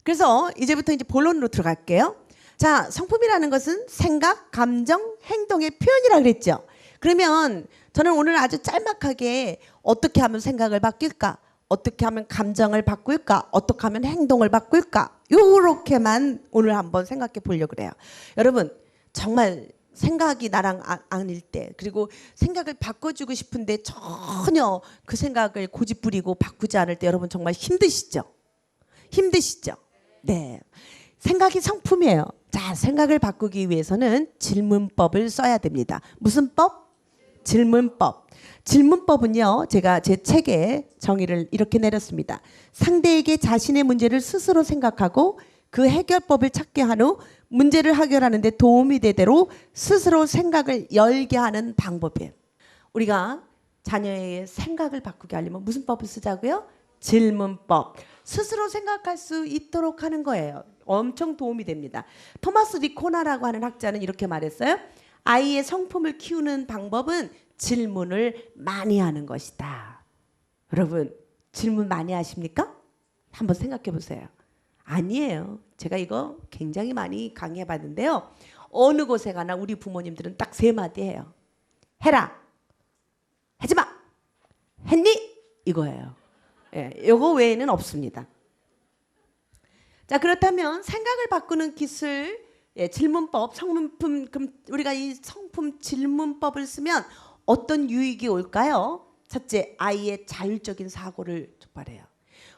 그래서 이제부터 이제 본론으로 들어갈게요. 자, 성품이라는 것은 생각, 감정, 행동의 표현이라 그랬죠. 그러면 저는 오늘 아주 짤막하게 어떻게 하면 생각을 바뀔까? 어떻게 하면 감정을 바꿀까? 어떻게 하면 행동을 바꿀까? 요렇게만 오늘 한번 생각해 보려고 그래요. 여러분, 정말 생각이 나랑 아닐 때, 그리고 생각을 바꿔주고 싶은데 전혀 그 생각을 고집부리고 바꾸지 않을 때 여러분 정말 힘드시죠? 힘드시죠? 네. 생각이 성품이에요. 자, 생각을 바꾸기 위해서는 질문법을 써야 됩니다. 무슨 법? 질문법. 질문법은요, 제가 제 책에 정의를 이렇게 내렸습니다. 상대에게 자신의 문제를 스스로 생각하고 그 해결법을 찾게 한 후 문제를 해결하는 데 도움이 되도록 스스로 생각을 열게 하는 방법이에요. 우리가 자녀의 생각을 바꾸게 하려면 무슨 법을 쓰자고요? 질문법. 스스로 생각할 수 있도록 하는 거예요. 엄청 도움이 됩니다. 토마스 리코나라고 하는 학자는 이렇게 말했어요. 아이의 성품을 키우는 방법은 질문을 많이 하는 것이다. 여러분, 질문 많이 하십니까? 한번 생각해 보세요. 아니에요. 제가 이거 굉장히 많이 강의해 봤는데요. 어느 곳에 가나 우리 부모님들은 딱 세 마디 해요. 해라. 하지 마. 했니? 이거예요. 예, 이거 외에는 없습니다. 자, 그렇다면 생각을 바꾸는 기술, 예, 질문법, 성품, 그럼 우리가 이 성품 질문법을 쓰면 어떤 유익이 올까요? 첫째, 아이의 자율적인 사고를 촉발해요.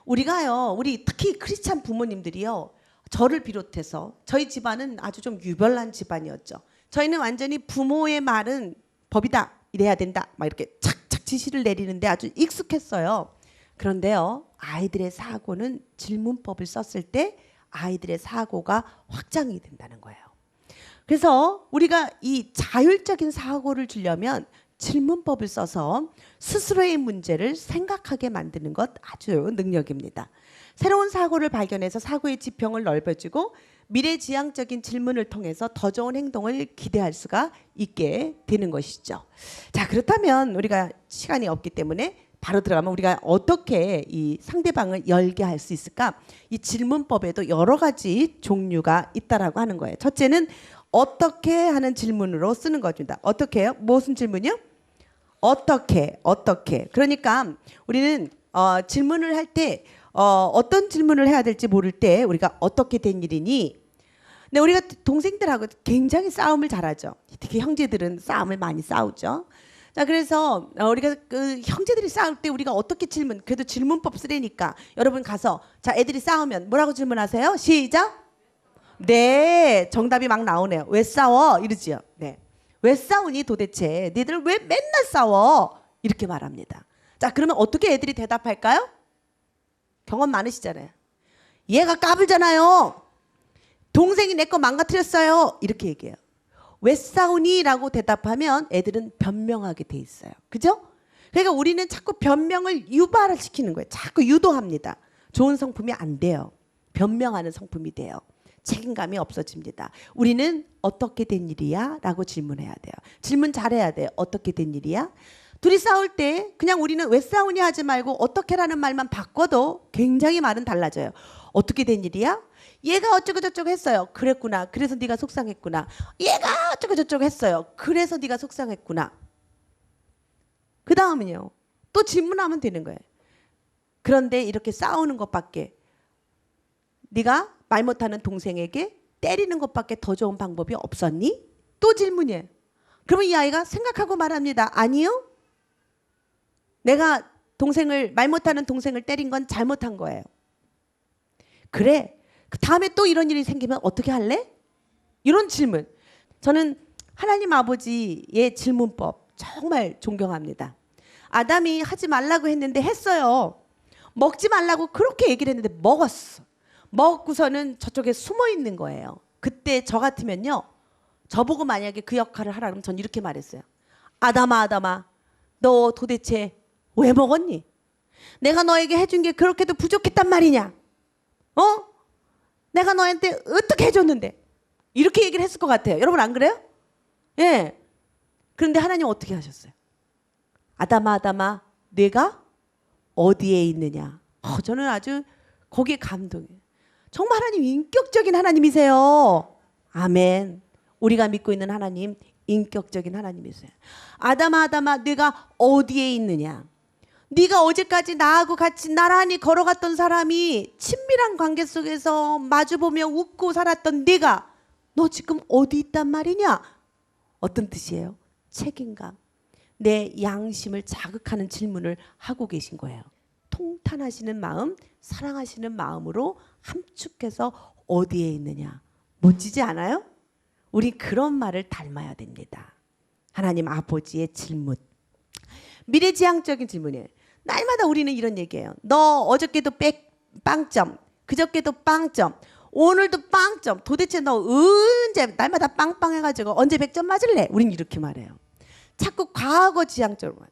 우리가요, 우리 특히 크리스찬 부모님들이요, 저를 비롯해서 저희 집안은 아주 좀 유별난 집안이었죠. 저희는 완전히 부모의 말은 법이다, 이래야 된다, 막 이렇게 착착 지시를 내리는데 아주 익숙했어요. 그런데요, 아이들의 사고는 질문법을 썼을 때 아이들의 사고가 확장이 된다는 거예요. 그래서 우리가 이 자율적인 사고를 주려면 질문법을 써서 스스로의 문제를 생각하게 만드는 것 아주 능력입니다. 새로운 사고를 발견해서 사고의 지평을 넓혀주고 미래지향적인 질문을 통해서 더 좋은 행동을 기대할 수가 있게 되는 것이죠. 자, 그렇다면 우리가 시간이 없기 때문에 바로 들어가면 우리가 어떻게 이 상대방을 열게 할 수 있을까? 이 질문법에도 여러 가지 종류가 있다라고 하는 거예요. 첫째는 어떻게 하는 질문으로 쓰는 것입니다. 어떻게 해요? 무슨 질문이요? 어떻게. 그러니까 우리는 질문을 할 때 어떤 질문을 해야 될지 모를 때 우리가 어떻게 된 일이니? 근데 우리가 동생들하고 굉장히 싸움을 잘하죠. 특히 형제들은 싸움을 많이 싸우죠. 자, 그래서 우리가 그 형제들이 싸울 때 우리가 어떻게 질문, 그래도 질문법 쓰려니까 여러분 가서 자, 애들이 싸우면 뭐라고 질문하세요? 시작. 네, 정답이 막 나오네요. 왜 싸워? 이러지요. 네. 왜 싸우니 도대체? 니들 왜 맨날 싸워? 이렇게 말합니다. 자, 그러면 어떻게 애들이 대답할까요? 경험 많으시잖아요. 얘가 까불잖아요. 동생이 내 거 망가뜨렸어요. 이렇게 얘기해요. 왜 싸우니? 라고 대답하면 애들은 변명하게 돼 있어요. 그죠? 그러니까 우리는 자꾸 변명을 유발을 시키는 거예요. 자꾸 유도합니다. 좋은 성품이 안 돼요. 변명하는 성품이 돼요. 책임감이 없어집니다. 우리는 어떻게 된 일이야? 라고 질문해야 돼요. 질문 잘해야 돼요. 어떻게 된 일이야? 둘이 싸울 때 그냥 우리는 왜 싸우냐 하지 말고 어떻게라는 말만 바꿔도 굉장히 말은 달라져요. 어떻게 된 일이야? 얘가 어쩌고 저쩌고 했어요. 그랬구나. 그래서 네가 속상했구나. 얘가 어쩌고 저쩌고 했어요. 그래서 네가 속상했구나. 그 다음은요. 또 질문하면 되는 거예요. 그런데 이렇게 싸우는 것밖에, 네가 말 못하는 동생에게 때리는 것밖에 더 좋은 방법이 없었니? 또 질문이에요. 그러면 이 아이가 생각하고 말합니다. 아니요. 내가 말 못하는 동생을 때린 건 잘못한 거예요. 그래. 그 다음에 또 이런 일이 생기면 어떻게 할래? 이런 질문. 저는 하나님 아버지의 질문법 정말 존경합니다. 아담이 하지 말라고 했는데 했어요. 먹지 말라고 그렇게 얘기를 했는데 먹었어. 먹고서는 저쪽에 숨어 있는 거예요. 그때 저 같으면요, 저보고 만약에 그 역할을 하라 그러면 전 이렇게 말했어요. 아담아, 너 도대체 왜 먹었니? 내가 너에게 해준 게 그렇게도 부족했단 말이냐? 내가 너한테 어떻게 해줬는데? 이렇게 얘기를 했을 것 같아요. 여러분 안 그래요? 예. 그런데 하나님 어떻게 하셨어요? 아담아, 내가 어디에 있느냐? 저는 아주 거기에 감동이에요. 정말 하나님 인격적인 하나님이세요. 아멘. 우리가 믿고 있는 하나님 인격적인 하나님이세요. 아담아 네가 어디에 있느냐. 네가 어제까지 나하고 같이 나란히 걸어갔던 사람이 친밀한 관계 속에서 마주보며 웃고 살았던 네가 너 지금 어디 있단 말이냐. 어떤 뜻이에요? 책임감. 내 양심을 자극하는 질문을 하고 계신 거예요. 통탄하시는 마음, 사랑하시는 마음으로 함축해서 어디에 있느냐. 멋지지 않아요? 우리 그런 말을 닮아야 됩니다. 하나님 아버지의 질문. 미래지향적인 질문이에요. 날마다 우리는 이런 얘기해요. 너 어저께도 빵점, 그저께도 빵점, 오늘도 빵점. 도대체 너 언제 날마다 빵빵 해가지고 언제 100점 맞을래? 우린 이렇게 말해요. 자꾸 과거 지향적으로 맞아요.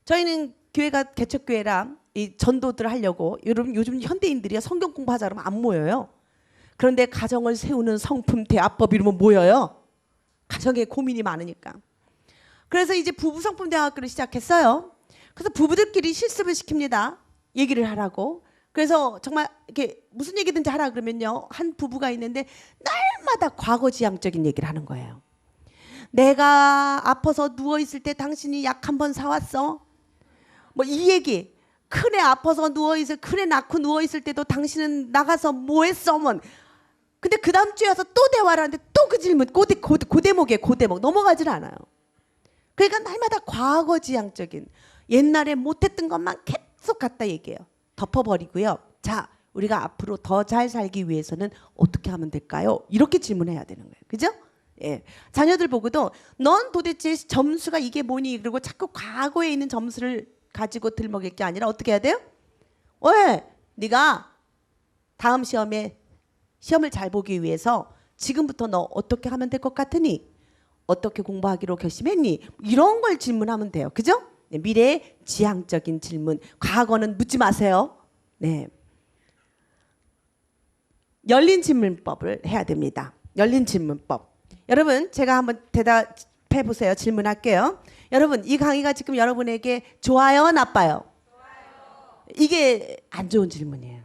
저희는 교회가 개척교회라 이 전도들 하려고 여러분 요즘 현대인들이 성경 공부하자 그러면 안 모여요. 그런데 가정을 세우는 성품 대화법 이러면 모여요. 가정에 고민이 많으니까. 그래서 이제 부부 성품 대화학교를 시작했어요. 그래서 부부들끼리 실습을 시킵니다. 얘기를 하라고. 그래서 정말 이렇게 무슨 얘기든지 하라 그러면요. 한 부부가 있는데 날마다 과거 지향적인 얘기를 하는 거예요. 내가 아파서 누워있을 때 당신이 약 한 번 사왔어? 뭐 이 얘기. 큰애 아파서 누워있을, 큰애 낳고 누워있을 때도 당신은 나가서 뭐 했어? 근데 그 다음 주에 와서 또 대화를 하는데 또 그 질문, 고대목이에요. 고대목. 넘어가질 않아요. 그러니까 날마다 과거 지향적인 옛날에 못했던 것만 계속 갖다 얘기해요. 덮어버리고요. 자, 우리가 앞으로 더 잘 살기 위해서는 어떻게 하면 될까요? 이렇게 질문해야 되는 거예요. 그죠? 예. 자녀들 보고도 넌 도대체 점수가 이게 뭐니? 그리고 자꾸 과거에 있는 점수를 가지고 들먹일 게 아니라 어떻게 해야 돼요? 왜? 네가 다음 시험에 시험을 잘 보기 위해서 지금부터 너 어떻게 하면 될 것 같으니? 어떻게 공부하기로 결심했니? 이런 걸 질문하면 돼요. 그죠? 네, 미래 지향적인 질문. 과거는 묻지 마세요. 네. 열린 질문법을 해야 됩니다. 열린 질문법. 여러분 제가 한번 대답해 보세요. 질문할게요. 여러분 이 강의가 지금 여러분에게 좋아요, 나빠요? 좋아요. 이게 안 좋은 질문이에요.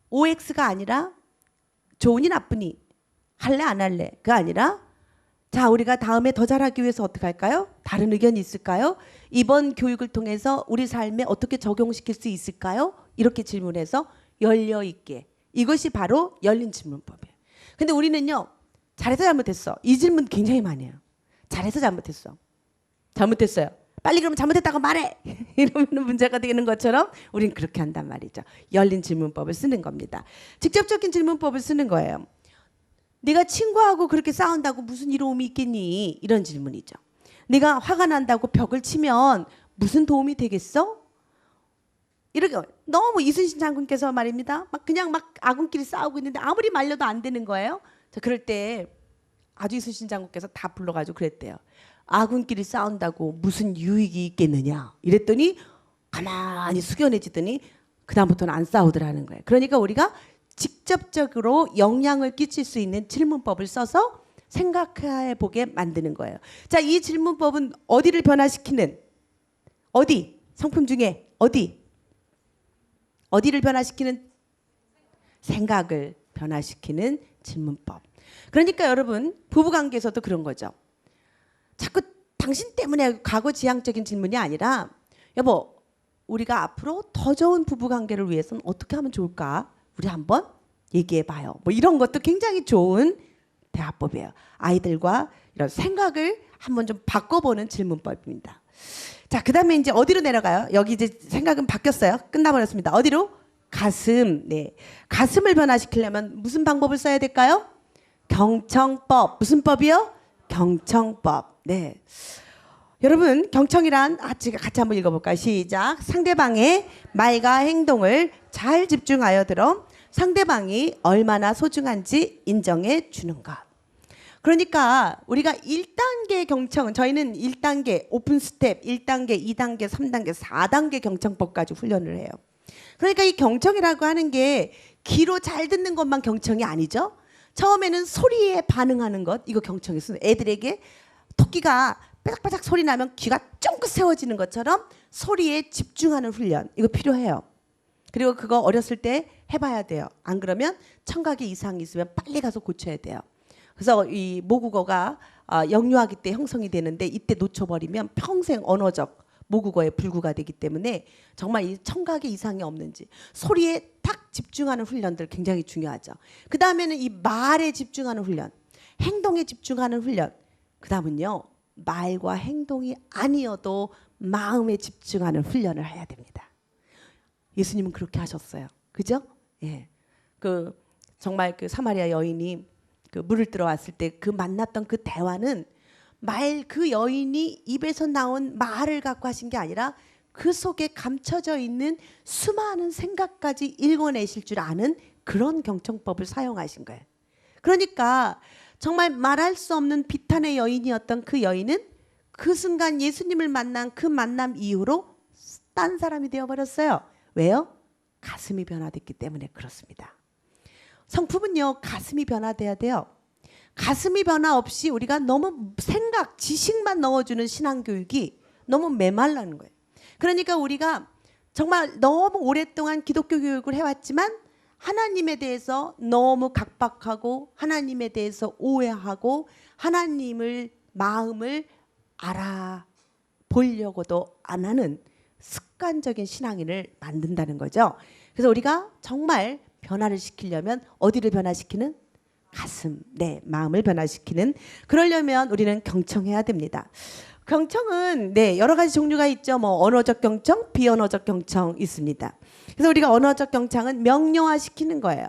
OX가 아니라 좋으니 나쁘니 할래 안 할래 그 아니라 자 우리가 다음에 더 잘하기 위해서 어떻게 할까요? 다른 의견이 있을까요? 이번 교육을 통해서 우리 삶에 어떻게 적용시킬 수 있을까요? 이렇게 질문해서 열려 있게. 이것이 바로 열린 질문법이에요. 근데 우리는요. 잘해서 잘못했어. 이 질문 굉장히 많이 해요. 잘해서 잘못했어. 잘못했어요. 빨리 그러면 잘못했다고 말해. 이러면 문제가 되는 것처럼 우린 그렇게 한단 말이죠. 열린 질문법을 쓰는 겁니다. 직접적인 질문법을 쓰는 거예요. 네가 친구하고 그렇게 싸운다고 무슨 이로움이 있겠니? 이런 질문이죠. 네가 화가 난다고 벽을 치면 무슨 도움이 되겠어? 이렇게 너무 이순신 장군께서 말입니다. 그냥 아군끼리 싸우고 있는데 아무리 말려도 안 되는 거예요. 자, 그럴 때 아주 이순신 장군께서 다 불러가지고 그랬대요. 아군끼리 싸운다고 무슨 유익이 있겠느냐? 이랬더니 가만히 숙연해지더니 그다음부터는 안 싸우더라는 거예요. 그러니까 우리가 직접적으로 영향을 끼칠 수 있는 질문법을 써서 생각해 보게 만드는 거예요. 자, 이 질문법은 어디를 변화시키는? 어디? 성품 중에 어디? 어디를 변화시키는? 생각을 변화시키는 질문법. 그러니까 여러분 부부관계에서도 그런 거죠. 자꾸 당신 때문에 과거 지향적인 질문이 아니라 여보 우리가 앞으로 더 좋은 부부관계를 위해서는 어떻게 하면 좋을까? 우리 한번 얘기해봐요. 뭐 이런 것도 굉장히 좋은 대화법이에요. 아이들과 이런 생각을 한번 좀 바꿔보는 질문법입니다. 자, 그 다음에 이제 어디로 내려가요? 여기 이제 생각은 바뀌었어요. 끝나버렸습니다. 어디로? 가슴. 네, 가슴을 변화시키려면 무슨 방법을 써야 될까요? 경청법. 무슨 법이요? 경청법. 네. 여러분 경청이란 같이 한번 읽어볼까요? 시작. 상대방의 말과 행동을 잘 집중하여 들어 상대방이 얼마나 소중한지 인정해 주는 것. 그러니까 우리가 1단계 경청은 저희는 1단계 오픈 스텝 1단계 2단계 3단계 4단계 경청법까지 훈련을 해요. 그러니까 이 경청이라고 하는 게 귀로 잘 듣는 것만 경청이 아니죠. 처음에는 소리에 반응하는 것 이거 경청이었어요. 애들에게 토끼가 바삭바삭 소리 나면 귀가 쫑긋 세워지는 것처럼 소리에 집중하는 훈련 이거 필요해요. 그리고 그거 어렸을 때 해봐야 돼요. 안 그러면 청각에 이상이 있으면 빨리 가서 고쳐야 돼요. 그래서 이 모국어가 영유아기 때 형성이 되는데 이때 놓쳐버리면 평생 언어적 모국어에 불구가 되기 때문에 정말 이 청각에 이상이 없는지 소리에 딱 집중하는 훈련들 굉장히 중요하죠. 그 다음에는 이 말에 집중하는 훈련, 행동에 집중하는 훈련. 그 다음은요, 말과 행동이 아니어도 마음에 집중하는 훈련을 해야 됩니다. 예수님은 그렇게 하셨어요. 그죠? 예. 정말 그 사마리아 여인이 그 물을 들어왔을 때 그 만났던 그 대화는 그 여인이 입에서 나온 말을 갖고 하신 게 아니라 그 속에 감춰져 있는 수많은 생각까지 읽어내실 줄 아는 그런 경청법을 사용하신 거예요. 그러니까 정말 말할 수 없는 비탄의 여인이었던 그 여인은 그 순간 예수님을 만난 그 만남 이후로 딴 사람이 되어버렸어요. 왜요? 가슴이 변화됐기 때문에 그렇습니다. 성품은요, 가슴이 변화돼야 돼요. 가슴이 변화 없이 우리가 너무 생각, 지식만 넣어주는 신앙교육이 너무 메말라는 거예요. 그러니까 우리가 정말 너무 오랫동안 기독교 교육을 해왔지만 하나님에 대해서 너무 각박하고 하나님에 대해서 오해하고 하나님을 마음을 알아보려고도 안 하는 습관적인 신앙인을 만든다는 거죠. 그래서 우리가 정말 변화를 시키려면 어디를 변화시키는? 가슴, 내 마음을 변화시키는. 그러려면 우리는 경청해야 됩니다. 경청은 여러 가지 종류가 있죠. 뭐 언어적 경청, 비언어적 경청 있습니다. 그래서 우리가 언어적 경청은 명료화 시키는 거예요.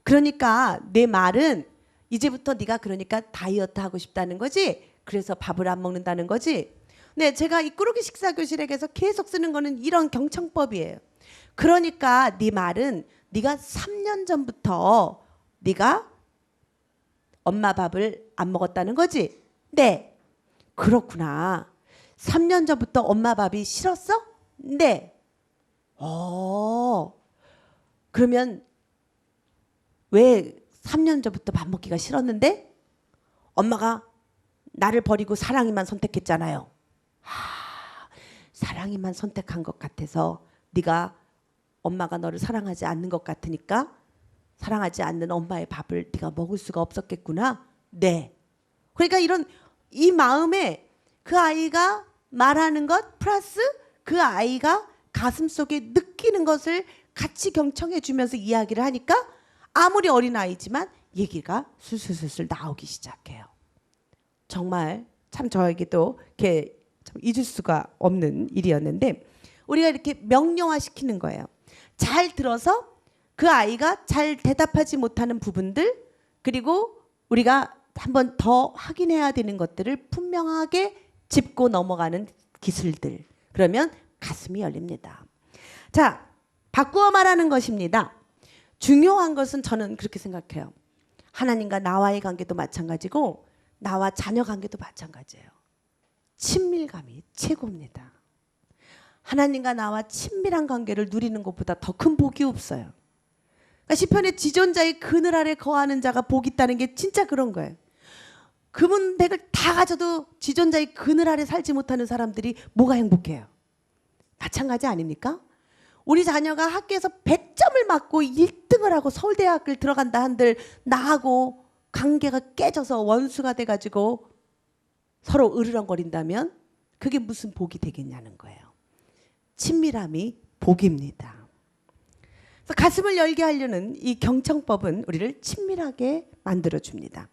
그러니까 내 말은 이제부터 네가 그러니까 다이어트 하고 싶다는 거지. 그래서 밥을 안 먹는다는 거지. 제가 이 꾸루기 식사교실에서 계속 쓰는 거는 이런 경청법이에요. 그러니까 네 말은 네가 3년 전부터 네가 엄마 밥을 안 먹었다는 거지? 네. 그렇구나. 3년 전부터 엄마 밥이 싫었어? 네. 그러면 왜 3년 전부터 밥 먹기가 싫었는데? 엄마가 나를 버리고 사랑이만 선택했잖아요. 사랑이만 선택한 것 같아서 네가 엄마가 너를 사랑하지 않는 것 같으니까 사랑하지 않는 엄마의 밥을 네가 먹을 수가 없었겠구나. 네. 그러니까 이 마음에 그 아이가 말하는 것 플러스 그 아이가 가슴속에 느끼는 것을 같이 경청해 주면서 이야기를 하니까 아무리 어린아이지만 얘기가 술술술술 나오기 시작해요. 정말 참 저에게도 이렇게 참 잊을 수가 없는 일이었는데 우리가 이렇게 명령화시키는 거예요. 잘 들어서 그 아이가 잘 대답하지 못하는 부분들 그리고 우리가 한번 더 확인해야 되는 것들을 분명하게 짚고 넘어가는 기술들. 그러면 가슴이 열립니다. 자, 바꾸어 말하는 것입니다. 중요한 것은 저는 그렇게 생각해요. 하나님과 나와의 관계도 마찬가지고 나와 자녀 관계도 마찬가지예요. 친밀감이 최고입니다. 하나님과 나와 친밀한 관계를 누리는 것보다 더 큰 복이 없어요. 그러니까 시편의 지존자의 그늘 아래 거하는 자가 복이 있다는 게 진짜 그런 거예요. 금은 백을 다 가져도 지존자의 그늘 아래 살지 못하는 사람들이 뭐가 행복해요? 마찬가지 아닙니까? 우리 자녀가 학교에서 100점을 맞고 1등을 하고 서울대학을 들어간다 한들 나하고 관계가 깨져서 원수가 돼가지고 서로 으르렁거린다면 그게 무슨 복이 되겠냐는 거예요. 친밀함이 복입니다. 그래서 가슴을 열게 하려는 이 경청법은 우리를 친밀하게 만들어줍니다.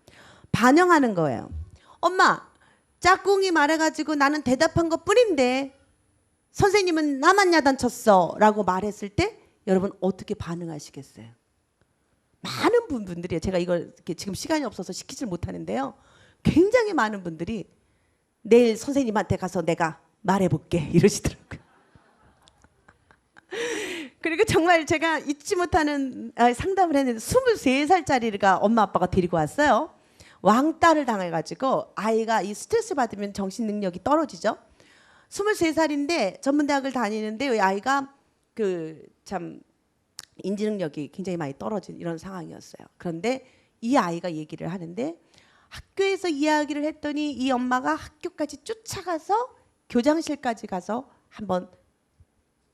반영하는 거예요. 엄마, 짝꿍이 말해가지고 나는 대답한 것 뿐인데 선생님은 나만 야단쳤어 라고 말했을 때 여러분 어떻게 반응하시겠어요? 많은 분들이 제가 이걸 지금 시간이 없어서 시키질 못하는데요. 굉장히 많은 분들이 내일 선생님한테 가서 내가 말해볼게 이러시더라고요. 그리고 정말 제가 잊지 못하는 상담을 했는데 23살짜리가 엄마 아빠가 데리고 왔어요. 왕따를 당해가지고 아이가 이 스트레스 받으면 정신 능력이 떨어지죠. 23살인데 전문대학을 다니는데 아이가 참 인지 능력이 굉장히 많이 떨어진 이런 상황이었어요. 그런데 이 아이가 얘기를 하는데 학교에서 이야기를 했더니 이 엄마가 학교까지 쫓아가서 교장실까지 가서 한번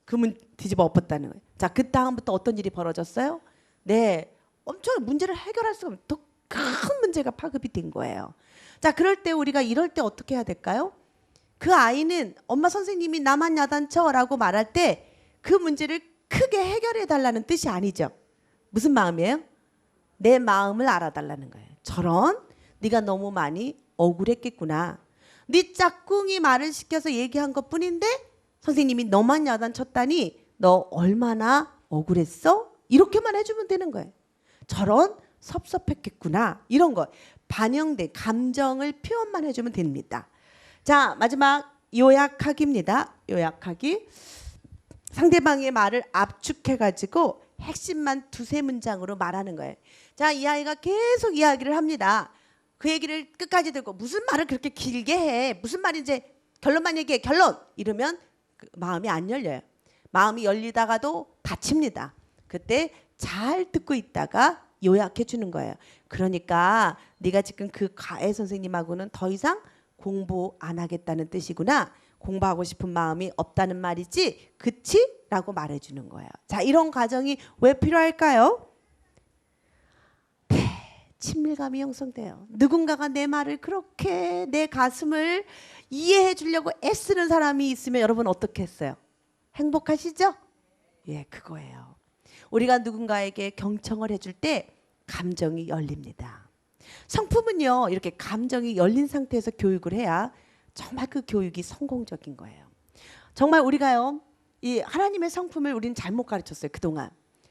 그 문 뒤집어 엎었다는 거예요. 자, 자, 그 다음부터 어떤 일이 벌어졌어요? 네, 엄청 문제를 해결할 수가 없는 더 큰 문제가 파급이 된 거예요. 자, 그럴 때 우리가 이럴 때 어떻게 해야 될까요? 그 아이는 엄마 선생님이 나만 야단쳐라고 말할 때 그 문제를 크게 해결해 달라는 뜻이 아니죠. 무슨 마음이에요? 내 마음을 알아달라는 거예요. 저런, 네가 너무 많이 억울했겠구나. 네 짝꿍이 말을 시켜서 얘기한 것뿐인데 선생님이 너만 야단쳤다니 너 얼마나 억울했어? 이렇게만 해주면 되는 거예요. 저런, 섭섭했겠구나. 이런 거 반영된 감정을 표현만 해주면 됩니다. 자, 마지막 요약하기입니다. 요약하기. 상대방의 말을 압축해가지고 핵심만 두세 문장으로 말하는 거예요. 자, 이 아이가 계속 이야기를 합니다. 그 얘기를 끝까지 듣고 무슨 말을 그렇게 길게 해? 무슨 말인지 결론만 얘기해. 결론! 이러면 그 마음이 안 열려요. 마음이 열리다가도 닫힙니다. 그때 잘 듣고 있다가 요약해 주는 거예요. 그러니까 네가 지금 그 가해 선생님하고는 더 이상 공부 안 하겠다는 뜻이구나. 공부하고 싶은 마음이 없다는 말이지. 그치? 라고 말해주는 거예요. 자, 이런 과정이 왜 필요할까요? 친밀감이 형성돼요. 누군가가 내 말을 그렇게 내 가슴을 이해해 주려고 애쓰는 사람이 있으면 여러분 어떻게 했어요? 행복하시죠? 예, 그거예요. 우리가 누군가에게 경청을 해줄 때 감정이 열립니다. 성품은요, 이렇게 감정이 열린 상태에서 교육을 해야 정말 그 교육이 성공적인 거예요. 정말 우리가요, 이 하나님의 성품을 우리는 잘못 가르쳤어요. 그동안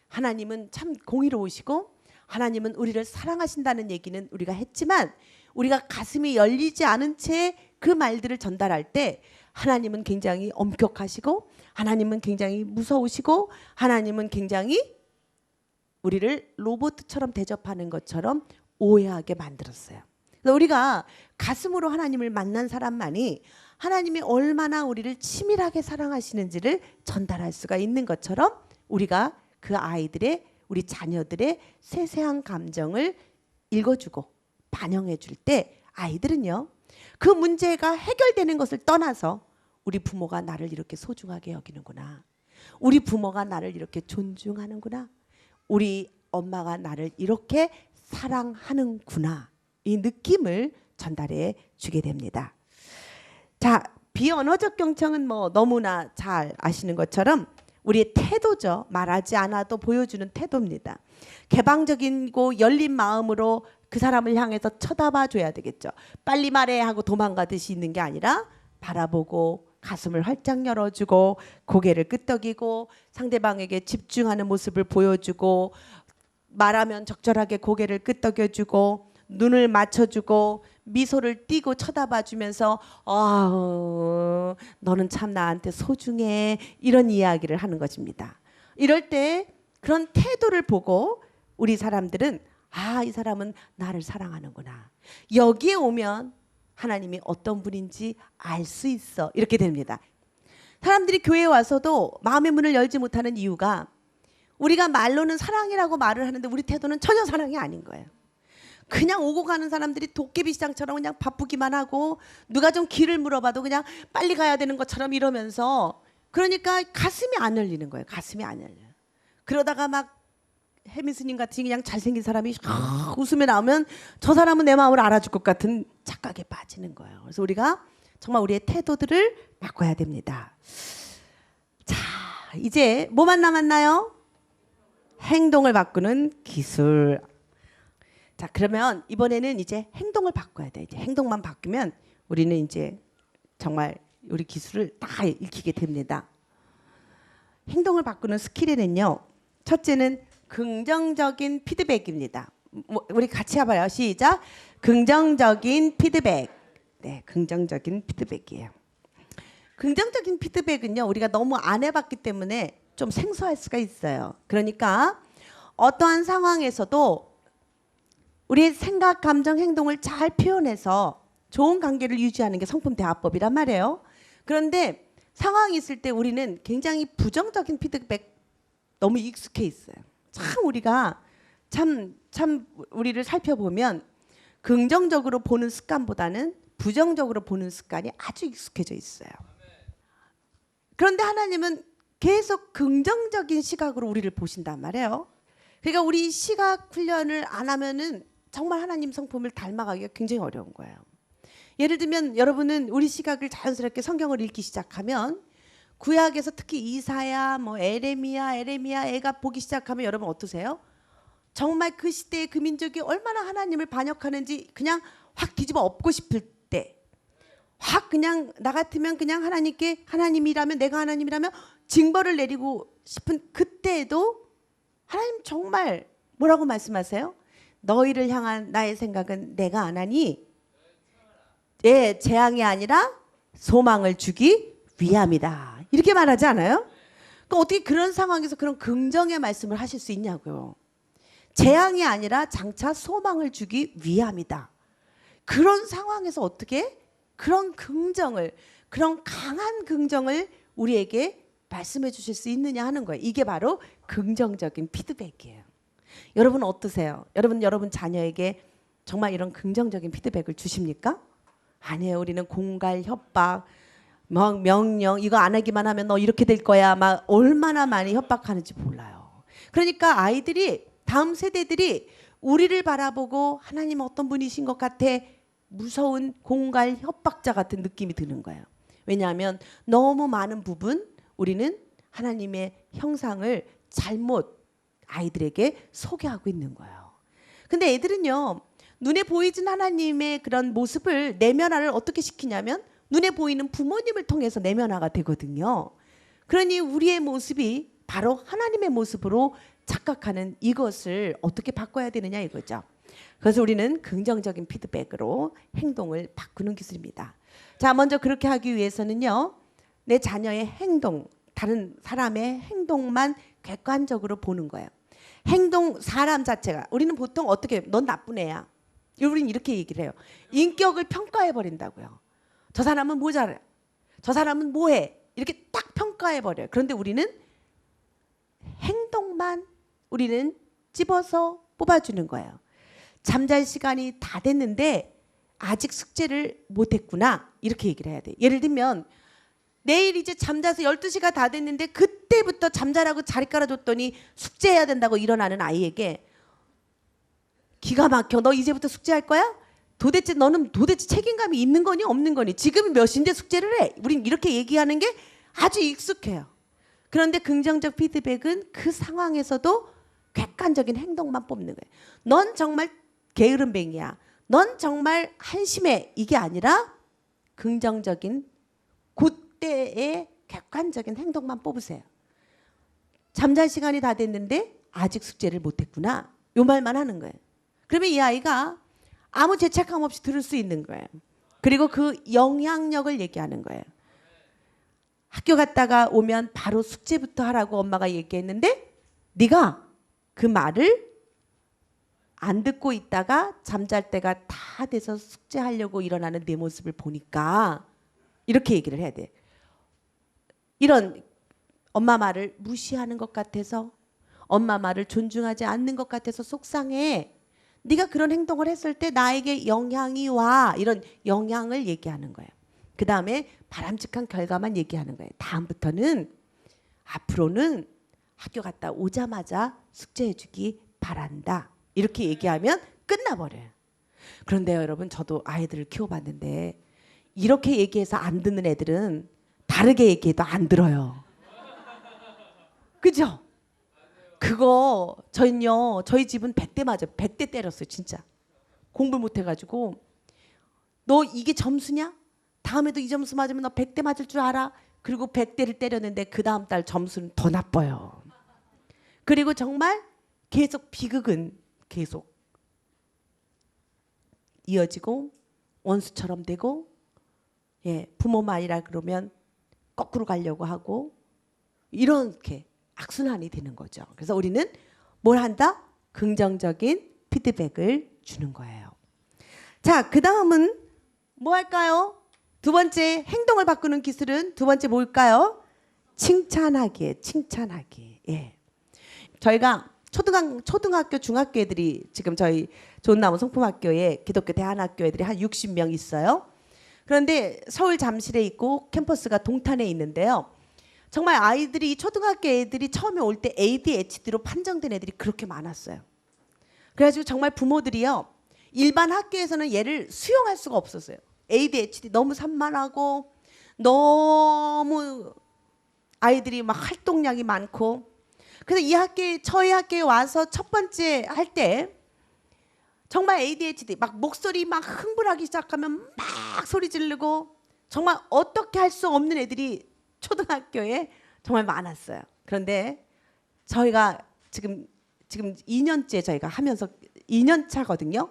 하나님은 참 공의로우시고 하나님은 우리를 사랑하신다는 얘기는 우리가 했지만 우리가 가슴이 열리지 않은 채 그 말들을 전달할 때 하나님은 굉장히 엄격하시고 하나님은 굉장히 무서우시고 하나님은 굉장히 우리를 로봇처럼 대접하는 것처럼 오해하게 만들었어요. 그래서 우리가 가슴으로 하나님을 만난 사람만이 하나님이 얼마나 우리를 치밀하게 사랑하시는지를 전달할 수가 있는 것처럼 우리가 그 아이들의 우리 자녀들의 세세한 감정을 읽어주고 반영해 줄 때 아이들은요, 그 문제가 해결되는 것을 떠나서 우리 부모가 나를 이렇게 소중하게 여기는구나. 우리 부모가 나를 이렇게 존중하는구나. 우리 엄마가 나를 이렇게 사랑하는구나. 이 느낌을 전달해 주게 됩니다. 자, 비언어적 경청은 뭐 너무나 잘 아시는 것처럼 우리의 태도죠. 말하지 않아도 보여주는 태도입니다. 개방적이고 열린 마음으로 그 사람을 향해서 쳐다봐 줘야 되겠죠. 빨리 말해 하고 도망가듯이 있는 게 아니라 바라보고 가슴을 활짝 열어주고 고개를 끄덕이고 상대방에게 집중하는 모습을 보여주고 말하면 적절하게 고개를 끄덕여주고 눈을 맞춰주고 미소를 띠고 쳐다봐주면서 너는 참 나한테 소중해 이런 이야기를 하는 것입니다. 이럴 때 그런 태도를 보고 우리 사람들은 이 사람은 나를 사랑하는구나. 여기에 오면 하나님이 어떤 분인지 알 수 있어. 이렇게 됩니다. 사람들이 교회에 와서도 마음의 문을 열지 못하는 이유가 우리가 말로는 사랑이라고 말을 하는데 우리 태도는 전혀 사랑이 아닌 거예요. 그냥 오고 가는 사람들이 도깨비 시장처럼 그냥 바쁘기만 하고 누가 좀 길을 물어봐도 그냥 빨리 가야 되는 것처럼 이러면서 그러니까 가슴이 안 열리는 거예요. 가슴이 안 열려요. 그러다가 막 혜민 스님 같은 그냥 잘생긴 사람이 웃음이 나오면 저 사람은 내 마음을 알아줄 것 같은 착각에 빠지는 거예요. 그래서 우리가 정말 우리의 태도들을 바꿔야 됩니다. 자, 이제 뭐만 남았나요? 행동을 바꾸는 기술. 자, 그러면 이번에는 이제 행동을 바꿔야 돼. 이제 행동만 바꾸면 우리는 이제 정말 우리 기술을 다 익히게 됩니다. 행동을 바꾸는 스킬에는요, 첫째는 긍정적인 피드백입니다. 우리 같이 해봐요. 시작. 긍정적인 피드백. 네, 긍정적인 피드백이에요. 긍정적인 피드백은요, 우리가 너무 안 해봤기 때문에 좀 생소할 수가 있어요. 그러니까 어떠한 상황에서도 우리의 생각, 감정, 행동을 잘 표현해서 좋은 관계를 유지하는 게 성품 대화법이란 말이에요. 그런데 상황이 있을 때 우리는 굉장히 부정적인 피드백 너무 익숙해 있어요. 참 우리가 참 우리를 살펴보면 긍정적으로 보는 습관보다는 부정적으로 보는 습관이 아주 익숙해져 있어요. 그런데 하나님은 계속 긍정적인 시각으로 우리를 보신단 말이에요. 그러니까 우리 시각 훈련을 안 하면은 정말 하나님 성품을 닮아가기가 굉장히 어려운 거예요. 예를 들면 여러분은 우리 시각을 자연스럽게 성경을 읽기 시작하면 구약에서 특히 이사야, 뭐 에레미야 애가 보기 시작하면 여러분 어떠세요? 정말 그 시대의 그 민족이 얼마나 하나님을 반역하는지 그냥 확 뒤집어 엎고 싶을 때, 확 그냥 나 같으면 그냥 하나님께 하나님이라면 내가 하나님이라면 징벌을 내리고 싶은 그때에도 하나님 정말 뭐라고 말씀하세요? 너희를 향한 나의 생각은 내가 안 하니 예, 재앙이 아니라 소망을 주기 위함이다. 이렇게 말하지 않아요? 그럼 어떻게 그런 상황에서 그런 긍정의 말씀을 하실 수 있냐고요. 재앙이 아니라 장차 소망을 주기 위함이다. 그런 상황에서 어떻게 그런 긍정을, 그런 강한 긍정을 우리에게 말씀해 주실 수 있느냐 하는 거예요. 이게 바로 긍정적인 피드백이에요. 여러분 어떠세요? 여러분 자녀에게 정말 이런 긍정적인 피드백을 주십니까? 아니에요. 우리는 공갈, 협박, 막 명령, 이거 안 하기만 하면 너 이렇게 될 거야. 막 얼마나 많이 협박하는지 몰라요. 그러니까 아이들이, 다음 세대들이 우리를 바라보고 하나님 어떤 분이신 것 같아, 무서운 공갈 협박자 같은 느낌이 드는 거예요. 왜냐하면 너무 많은 부분 우리는 하나님의 형상을 잘못 아이들에게 소개하고 있는 거예요. 근데 애들은요, 눈에 보이진 하나님의 그런 모습을 내면화를 어떻게 시키냐면 눈에 보이는 부모님을 통해서 내면화가 되거든요. 그러니 우리의 모습이 바로 하나님의 모습으로 착각하는 이것을 어떻게 바꿔야 되느냐 이거죠. 그래서 우리는 긍정적인 피드백으로 행동을 바꾸는 기술입니다. 자, 먼저 그렇게 하기 위해서는요, 내 자녀의 행동, 다른 사람의 행동만 객관적으로 보는 거예요. 행동, 사람 자체가, 우리는 보통 어떻게, 넌 나쁜 애야. 우리는 이렇게 얘기를 해요. 인격을 평가해 버린다고요. 저 사람은 뭐 잘해, 저 사람은 뭐 해, 이렇게 딱 평가해 버려요. 그런데 우리는 행동만 우리는 집어서 뽑아주는 거예요. 잠잘 시간이 다 됐는데 아직 숙제를 못했구나, 이렇게 얘기를 해야 돼요. 예를 들면 내일 이제 잠자서 12시가 다 됐는데 그때부터 잠자라고 자리 깔아줬더니 숙제해야 된다고 일어나는 아이에게 기가 막혀, 너 이제부터 숙제할 거야? 도대체 너는 도대체 책임감이 있는 거니 없는 거니? 지금 몇 시인데 숙제를 해? 우린 이렇게 얘기하는 게 아주 익숙해요. 그런데 긍정적 피드백은 그 상황에서도 객관적인 행동만 뽑는 거예요. 넌 정말 게으름뱅이야, 넌 정말 한심해, 이게 아니라 긍정적인 그때의 객관적인 행동만 뽑으세요. 잠잘 시간이 다 됐는데 아직 숙제를 못했구나, 요 말만 하는 거예요. 그러면 이 아이가 아무 죄책감 없이 들을 수 있는 거예요. 그리고 그 영향력을 얘기하는 거예요. 학교 갔다가 오면 바로 숙제부터 하라고 엄마가 얘기했는데 네가 그 말을 안 듣고 있다가 잠잘 때가 다 돼서 숙제하려고 일어나는 내 모습을 보니까 이렇게 얘기를 해야 돼. 이런 엄마 말을 무시하는 것 같아서, 엄마 말을 존중하지 않는 것 같아서 속상해. 네가 그런 행동을 했을 때 나에게 영향이 와. 이런 영향을 얘기하는 거예요. 그 다음에 바람직한 결과만 얘기하는 거예요. 다음부터는, 앞으로는 학교 갔다 오자마자 숙제해 주기 바란다, 이렇게 얘기하면 끝나버려요. 그런데 여러분, 저도 아이들을 키워봤는데 이렇게 얘기해서 안 듣는 애들은 다르게 얘기해도 안 들어요. 그죠? 그거 저희는요, 저희 집은 100대 맞아요. 100대 때렸어요. 진짜 공부 못해가지고. 너 이게 점수냐? 다음에도 이 점수 맞으면 너 100대 맞을 줄 알아? 그리고 100대를 때렸는데 그 다음 달 점수는 더 나빠요. 그리고 정말 계속 비극은 계속 이어지고 원수처럼 되고, 예, 부모 말이라 그러면 거꾸로 가려고 하고, 이렇게 악순환이 되는 거죠. 그래서 우리는 뭘 한다? 긍정적인 피드백을 주는 거예요. 자, 그 다음은 뭐 할까요? 두 번째, 행동을 바꾸는 기술은 두 번째 뭘까요? 칭찬하기에, 칭찬하기. 예. 저희가 초등학교, 중학교 애들이 지금 저희 좋은나무 성품학교에 기독교 대안학교 애들이 한 60명 있어요. 그런데 서울 잠실에 있고 캠퍼스가 동탄에 있는데요. 정말 아이들이 초등학교 애들이 처음에 올 때 ADHD로 판정된 애들이 그렇게 많았어요. 그래가지고 정말 부모들이요 일반 학교에서는 얘를 수용할 수가 없었어요. ADHD 너무 산만하고 너무 아이들이 막 활동량이 많고. 그래서 저희 학교에 와서 첫 번째 할 때 정말 ADHD 막 목소리 막 흥분하기 시작하면 막 소리 지르고 정말 어떻게 할 수 없는 애들이 초등학교에 정말 많았어요. 그런데 저희가 지금 2년째 저희가 하면서 2년 차거든요.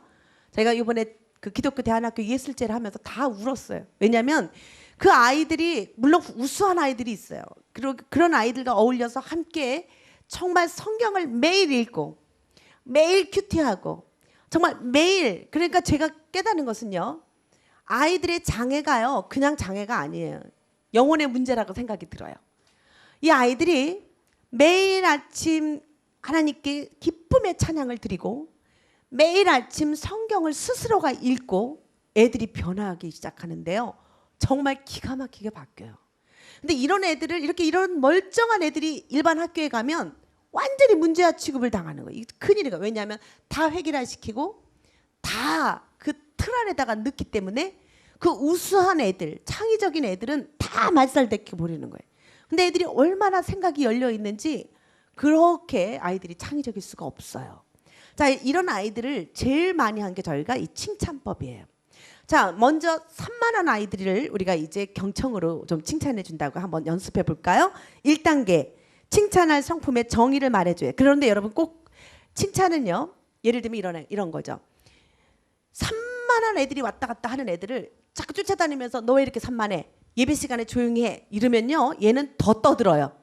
저희가 이번에 그 기독교 대안학교 예술제를 하면서 다 울었어요. 왜냐하면 그 아이들이 물론 우수한 아이들이 있어요. 그리고 그런 아이들과 어울려서 함께 정말 성경을 매일 읽고 매일 큐티하고 정말 매일. 그러니까 제가 깨닫는 것은요, 아이들의 장애가요 그냥 장애가 아니에요. 영혼의 문제라고 생각이 들어요. 이 아이들이 매일 아침 하나님께 기쁨의 찬양을 드리고 매일 아침 성경을 스스로가 읽고 애들이 변화하기 시작하는데요, 정말 기가 막히게 바뀌어요. 근데 이런 애들을 이런 멀쩡한 애들이 일반 학교에 가면 완전히 문제아 취급을 당하는 거예요. 큰일이에요. 왜냐하면 다 획일화시키고 다 그 틀 안에다가 넣기 때문에 그 우수한 애들, 창의적인 애들은 다 말살대기 버리는 거예요. 근데 애들이 얼마나 생각이 열려 있는지 그렇게 아이들이 창의적일 수가 없어요. 자, 이런 아이들을 제일 많이 한 게 저희가 이 칭찬법이에요. 자, 먼저 산만한 아이들을 우리가 이제 경청으로 좀 칭찬해 준다고 한번 연습해 볼까요? 1단계 칭찬할 성품의 정의를 말해줘요. 그런데 여러분 꼭 칭찬은요, 예를 들면 이런 거죠. 산만한 애들이 왔다 갔다 하는 애들을 자꾸 쫓아다니면서 너 왜 이렇게 산만해? 예배 시간에 조용히 해. 이러면요, 얘는 더 떠들어요.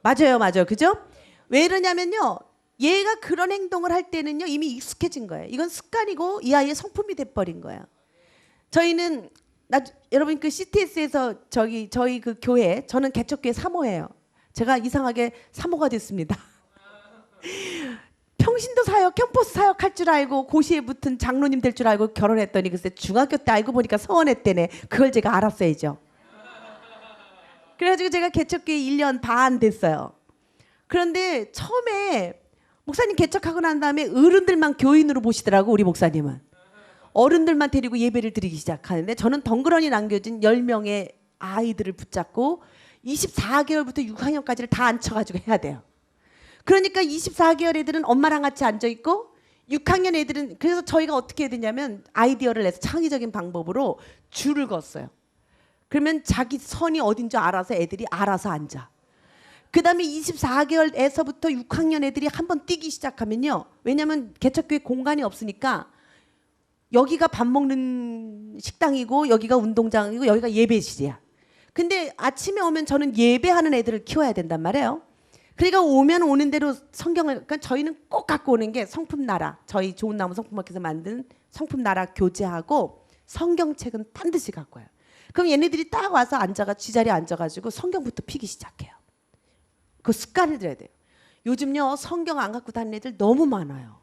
맞아요. 그죠? 왜 이러냐면요, 얘가 그런 행동을 할 때는요 이미 익숙해진 거예요. 이건 습관이고 이 아이의 성품이 돼버린 거예요. 저희는 여러분 그 CTS에서 저희 그 교회, 저는 개척교회 사모예요. 제가 이상하게 사모가 됐습니다. 평신도 사역, 캠퍼스 사역 할 줄 알고 고시에 붙은 장로님 될 줄 알고 결혼했더니 글쎄 중학교 때 알고 보니까 서원했대네. 그걸 제가 알았어야죠. 그래가지고 제가 개척교회 1년 반 됐어요. 그런데 처음에 목사님 개척하고 난 다음에 어른들만 교인으로 보시더라고. 우리 목사님은 어른들만 데리고 예배를 드리기 시작하는데 저는 덩그러니 남겨진 10명의 아이들을 붙잡고 24개월부터 6학년까지를 다 앉혀가지고 해야 돼요. 그러니까 24개월 애들은 엄마랑 같이 앉아있고 6학년 애들은, 그래서 저희가 어떻게 해야 되냐면 아이디어를 내서 창의적인 방법으로 줄을 걷어요. 그러면 자기 선이 어딘지 알아서 애들이 알아서 앉아. 그 다음에 24개월에서부터 6학년 애들이 한번 뛰기 시작하면요, 왜냐면 개척교회 공간이 없으니까 여기가 밥 먹는 식당이고 여기가 운동장이고 여기가 예배실이야. 근데 아침에 오면 저는 예배하는 애들을 키워야 된단 말이에요. 그러니까 오면 오는 대로 성경을, 그러니까 저희는 꼭 갖고 오는 게 성품나라, 저희 좋은 나무 성품학교에서 만든 성품나라 교재하고 성경책은 반드시 갖고 와요. 그럼 얘네들이 딱 와서 쥐자리에 앉아가지고 성경부터 피기 시작해요. 그 습관을 들여야 돼요. 요즘요 성경 안 갖고 다니는 애들 너무 많아요.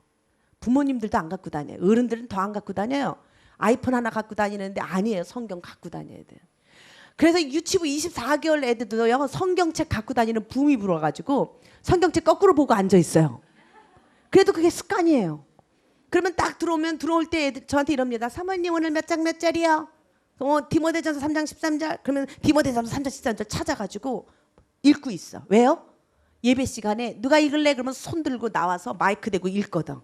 부모님들도 안 갖고 다녀요. 어른들은 더 안 갖고 다녀요. 아이폰 하나 갖고 다니는데 아니에요. 성경 갖고 다녀야 돼요. 그래서 유치부 24개월 애들도요 성경책 갖고 다니는 붐이 불어가지고 성경책 거꾸로 보고 앉아 있어요. 그래도 그게 습관이에요. 그러면 딱 들어올 때 애들 저한테 이럽니다. 사모님 오늘 몇 장 몇 절이요? 디모데전서 3장 13절. 그러면 디모데전서 3장 13절 찾아가지고 읽고 있어. 왜요? 예배 시간에 누가 읽을래? 그러면 손 들고 나와서 마이크 대고 읽거든.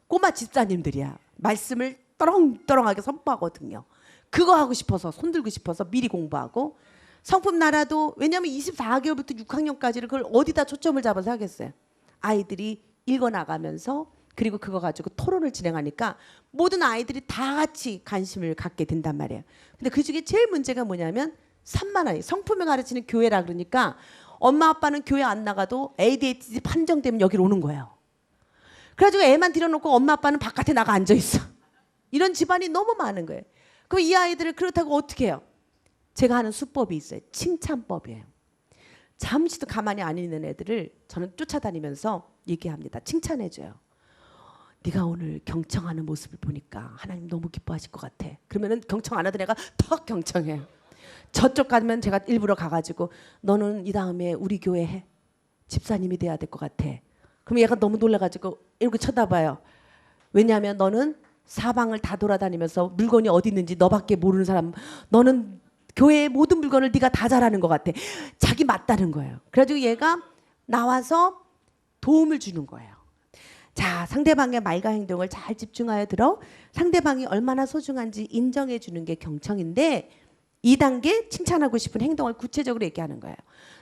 꼬마 집사님들이야. 말씀을 떠렁떠렁하게 선포하거든요. 그거 하고 싶어서, 손 들고 싶어서 미리 공부하고. 성품나라도 왜냐하면 24개월부터 6학년까지를 그걸 어디다 초점을 잡아서 하겠어요. 아이들이 읽어나가면서, 그리고 그거 가지고 토론을 진행하니까 모든 아이들이 다 같이 관심을 갖게 된단 말이에요. 근데 그중에 제일 문제가 뭐냐면 산만하니, 성품을 가르치는 교회라 그러니까 엄마 아빠는 교회 안 나가도 ADHD 판정되면 여기로 오는 거예요. 그래가지고 애만 들여놓고 엄마 아빠는 바깥에 나가 앉아있어. 이런 집안이 너무 많은 거예요. 그럼 이 아이들을 그렇다고 어떻게 해요? 제가 하는 수법이 있어요. 칭찬법이에요. 잠시도 가만히 안 있는 애들을 저는 쫓아다니면서 얘기합니다. 칭찬해줘요. 네가 오늘 경청하는 모습을 보니까 하나님 너무 기뻐하실 것 같아. 그러면은 경청 안 하던 애가 더 경청해요. 저쪽 가면 제가 일부러 가가지고 너는 이 다음에 우리 교회 집사님이 돼야 될 것 같아. 그럼 얘가 너무 놀라가지고 이렇게 쳐다봐요. 왜냐하면 너는 사방을 다 돌아다니면서 물건이 어디 있는지 너밖에 모르는 사람, 너는 교회의 모든 물건을 네가 다 잘하는 것 같아. 자기 맞다는 거예요. 그래가지고 얘가 나와서 도움을 주는 거예요. 자, 상대방의 말과 행동을 잘 집중하여 들어 상대방이 얼마나 소중한지 인정해 주는 게 경청인데, 2단계 칭찬하고 싶은 행동을 구체적으로 얘기하는 거예요.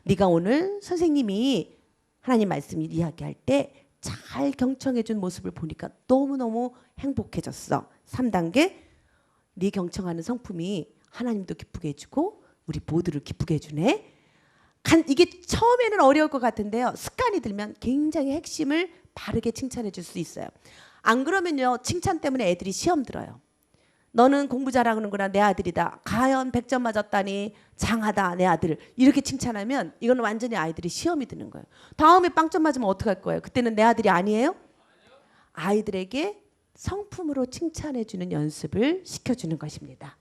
네가 오늘 선생님이 하나님 말씀을 이야기할 때 잘 경청해 준 모습을 보니까 너무너무 행복해졌어. 3단계, 네 경청하는 성품이 하나님도 기쁘게 해주고 우리 모두를 기쁘게 해주네. 이게 처음에는 어려울 것 같은데요, 습관이 들면 굉장히 핵심을 바르게 칭찬해 줄 수 있어요. 안 그러면요, 칭찬 때문에 애들이 시험 들어요. 너는 공부 잘하는구나, 내 아들이다. 가연 100점 맞았다니 장하다, 내 아들. 이렇게 칭찬하면 이건 완전히 아이들이 시험이 드는 거예요. 다음에 빵점 맞으면 어떡할 거예요? 그때는 내 아들이 아니에요? 아이들에게 성품으로 칭찬해 주는 연습을 시켜주는 것입니다.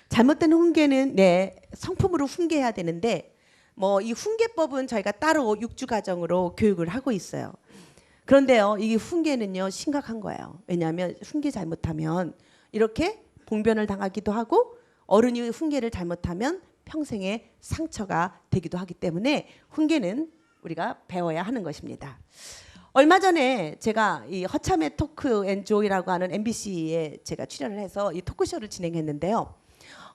잘못된 훈계는 성품으로 훈계해야 되는데, 이 훈계법은 저희가 따로 6주 과정으로 교육을 하고 있어요. 그런데요, 이 훈계는요 심각한 거예요. 왜냐하면 훈계 잘못하면 이렇게 봉변을 당하기도 하고, 어른이 훈계를 잘못하면 평생의 상처가 되기도 하기 때문에 훈계는 우리가 배워야 하는 것입니다. 얼마 전에 제가 이 허참의 토크 앤 조이라고 하는 MBC에 제가 출연을 해서 이 토크쇼를 진행했는데요.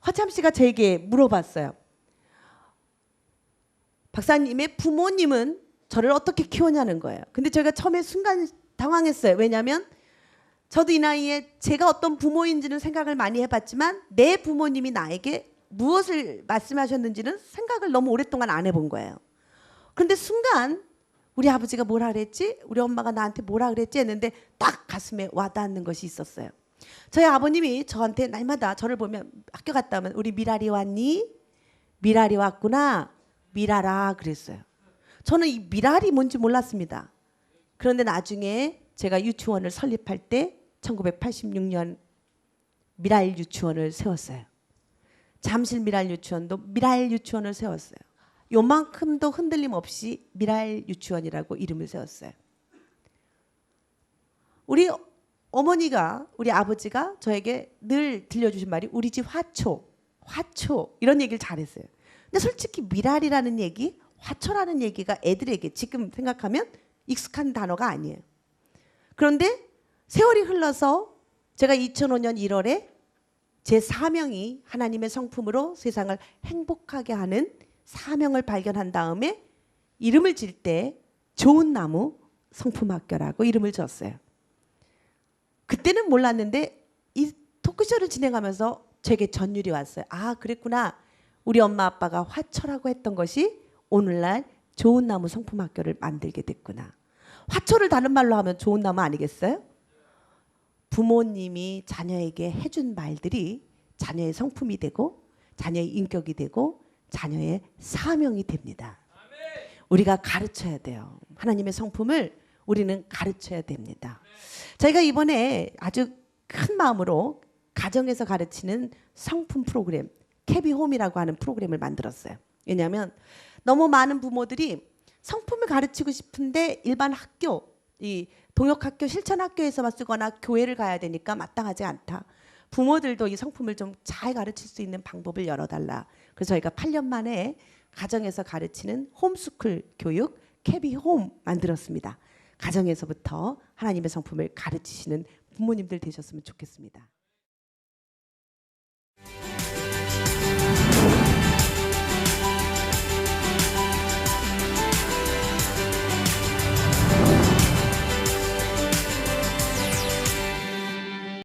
허참 씨가 저에게 물어봤어요. 박사님의 부모님은 저를 어떻게 키웠냐는 거예요. 근데 제가 처음에 순간 당황했어요. 왜냐하면 저도 이 나이에 제가 어떤 부모인지는 생각을 많이 해봤지만 내 부모님이 나에게 무엇을 말씀하셨는지는 생각을 너무 오랫동안 안 해본 거예요. 그런데 순간 우리 아버지가 뭐라 그랬지? 우리 엄마가 나한테 뭐라 그랬지? 했는데 딱 가슴에 와닿는 것이 있었어요. 저희 아버님이 저한테 날마다 저를 보면, 학교 갔다 오면 우리 미라리 왔니? 미라리 왔구나. 미라라 그랬어요. 저는 이 미랄이 뭔지 몰랐습니다. 그런데 나중에 제가 유치원을 설립할 때 1986년 미랄 유치원을 세웠어요. 잠실 미랄 유치원도 미랄 유치원을 세웠어요. 요만큼도 흔들림 없이 미랄 유치원이라고 이름을 세웠어요. 우리 어머니가, 우리 아버지가 저에게 늘 들려주신 말이 우리 집 화초 이런 얘기를 잘했어요. 근데 솔직히 미랄이라는 얘기, 화초라는 얘기가 애들에게 지금 생각하면 익숙한 단어가 아니에요. 그런데 세월이 흘러서 제가 2005년 1월에 제 사명이 하나님의 성품으로 세상을 행복하게 하는 사명을 발견한 다음에 이름을 질 때 좋은 나무 성품학교라고 이름을 지었어요. 그때는 몰랐는데 이 토크쇼를 진행하면서 제게 전율이 왔어요. 아, 그랬구나. 우리 엄마 아빠가 화초라고 했던 것이 오늘날 좋은 나무 성품학교를 만들게 됐구나. 화초를 다른 말로 하면 좋은 나무 아니겠어요? 부모님이 자녀에게 해준 말들이 자녀의 성품이 되고 자녀의 인격이 되고 자녀의 사명이 됩니다. 우리가 가르쳐야 돼요. 하나님의 성품을 우리는 가르쳐야 됩니다. 저희가 이번에 아주 큰 마음으로 가정에서 가르치는 성품 프로그램, 캐비홈이라고 하는 프로그램을 만들었어요. 왜냐하면 너무 많은 부모들이 성품을 가르치고 싶은데 일반 학교, 이 동역학교, 실천학교에서만 쓰거나 교회를 가야 되니까 마땅하지 않다. 부모들도 이 성품을 좀 잘 가르칠 수 있는 방법을 열어달라. 그래서 저희가 8년 만에 가정에서 가르치는 홈스쿨 교육 캐비홈 만들었습니다. 가정에서부터 하나님의 성품을 가르치시는 부모님들 되셨으면 좋겠습니다.